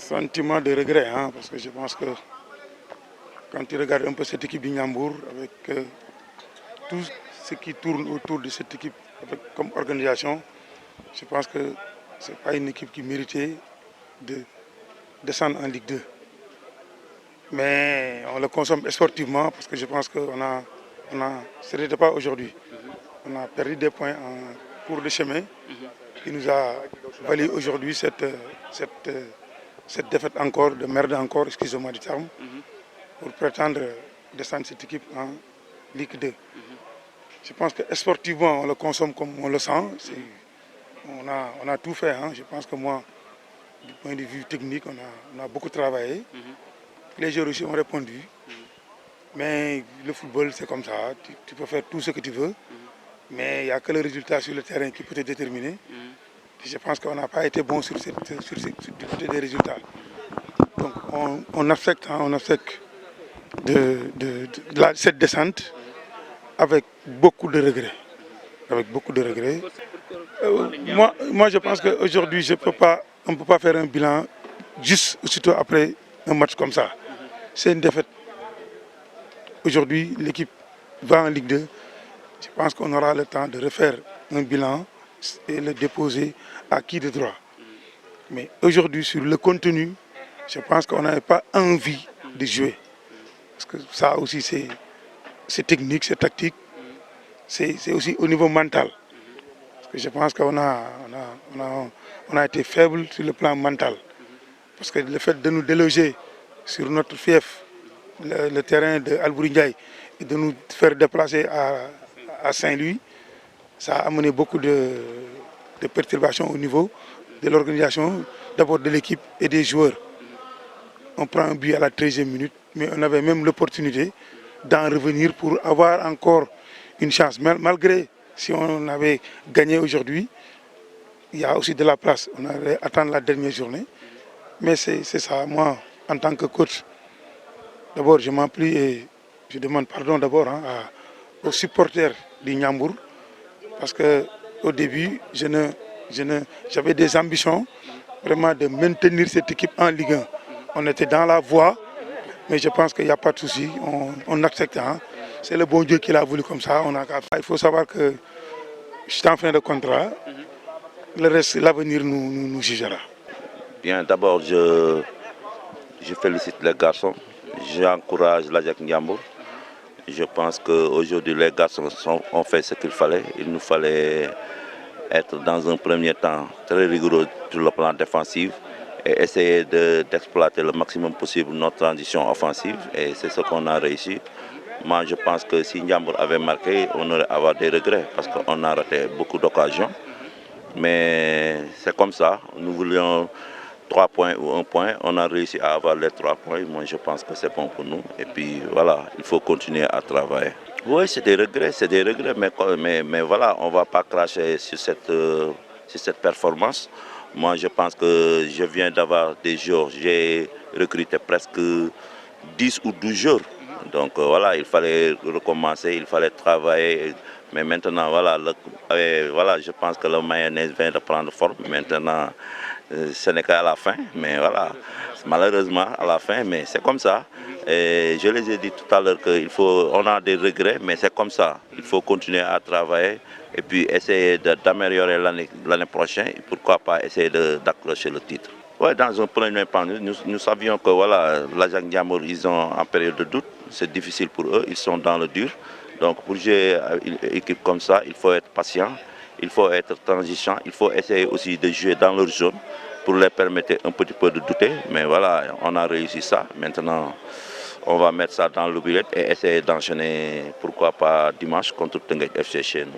Sentiment de regret, hein, parce que je pense que quand tu regardes un peu cette équipe d'Ignambour, avec tout ce qui tourne autour de cette équipe comme organisation, je pense que ce n'est pas une équipe qui méritait de descendre en Ligue 2. Mais on le consomme sportivement parce que je pense ce n'était pas aujourd'hui. On a perdu des points en cours de chemin qui nous a valu aujourd'hui cette défaite encore, de merde encore, excusez-moi du terme, pour prétendre descendre cette équipe en Ligue 2. Je pense que sportivement, on le consomme comme on le sent. On a tout fait. Hein. Je pense que moi, du point de vue technique, on a beaucoup travaillé. Les joueurs aussi ont répondu. Mais le football, c'est comme ça. Tu peux faire tout ce que tu veux. Mais il n'y a que le résultat sur le terrain qui peut te déterminer. Je pense qu'on n'a pas été bon du côté des résultats. Donc on affecte cette descente avec beaucoup de regrets. Avec beaucoup de regrets. Moi, je pense qu'aujourd'hui, on ne peut pas faire un bilan juste aussitôt après un match comme ça. C'est une défaite. Aujourd'hui, l'équipe va en Ligue 2. Je pense qu'on aura le temps de refaire un bilan et le déposer à qui de droit. Mais aujourd'hui, sur le contenu, je pense qu'on n'avait pas envie de jouer. Parce que ça aussi, c'est technique, c'est tactique. C'est aussi au niveau mental. Parce que je pense qu'on a été faible sur le plan mental. Parce que le fait de nous déloger sur notre fief, le terrain de Albouri Ndiaye, et de nous faire déplacer à Saint-Louis, ça a amené beaucoup de perturbations au niveau de l'organisation, d'abord de l'équipe et des joueurs. On prend un but à la 13e minute, mais on avait même l'opportunité d'en revenir pour avoir encore une chance. Malgré si on avait gagné aujourd'hui, il y a aussi de la place. On allait attendre la dernière journée. Mais c'est ça, moi, en tant que coach, d'abord je m'en plie et je demande pardon d'abord aux supporters d'Ignambour. Parce qu'au début, j'avais des ambitions vraiment de maintenir cette équipe en Ligue 1. On était dans la voie, mais je pense qu'il n'y a pas de souci, on accepte. Hein. C'est le bon Dieu qui l'a voulu comme ça. Il faut savoir que je suis en fin de contrat. Le reste, l'avenir nous jugera. Bien, d'abord, je félicite les garçons. J'encourage l'AJAC Ndiambour. Je pense qu'aujourd'hui, les garçons ont fait ce qu'il fallait. Il nous fallait être dans un premier temps très rigoureux sur le plan défensif et essayer d'exploiter le maximum possible notre transition offensive. Et c'est ce qu'on a réussi. Moi, je pense que si Ndiambour avait marqué, on aurait avoir des regrets parce qu'on a raté beaucoup d'occasions. Mais c'est comme ça. Nous voulions 3 points ou 1 point. On a réussi à avoir les 3 points. Moi, je pense que c'est bon pour nous. Et puis, voilà, il faut continuer à travailler. Oui, c'est des regrets, mais voilà, on ne va pas cracher sur cette performance. Moi, je pense que je viens d'avoir des jours. J'ai recruté presque 10 ou 12 jours. Donc voilà, il fallait recommencer, il fallait travailler. Mais maintenant, voilà, je pense que le mayonnaise vient de prendre forme. Maintenant, ce n'est qu'à la fin. Mais voilà, malheureusement, à la fin, mais c'est comme ça. Et je les ai dit tout à l'heure qu'on a des regrets, mais c'est comme ça. Il faut continuer à travailler et puis essayer d'améliorer l'année prochaine. Et pourquoi pas essayer d'accrocher le titre. Oui, dans un premier temps, nous savions que voilà, l'AJAC Ndiambour, ils sont en période de doute. C'est difficile pour eux, ils sont dans le dur. Donc pour jouer une équipe comme ça, il faut être patient, il faut être transigeant, il faut essayer aussi de jouer dans leur zone pour leur permettre un petit peu de douter. Mais voilà, on a réussi ça. Maintenant, on va mettre ça dans l'oubliette et essayer d'enchaîner, pourquoi pas dimanche contre Tenguet FC chez nous.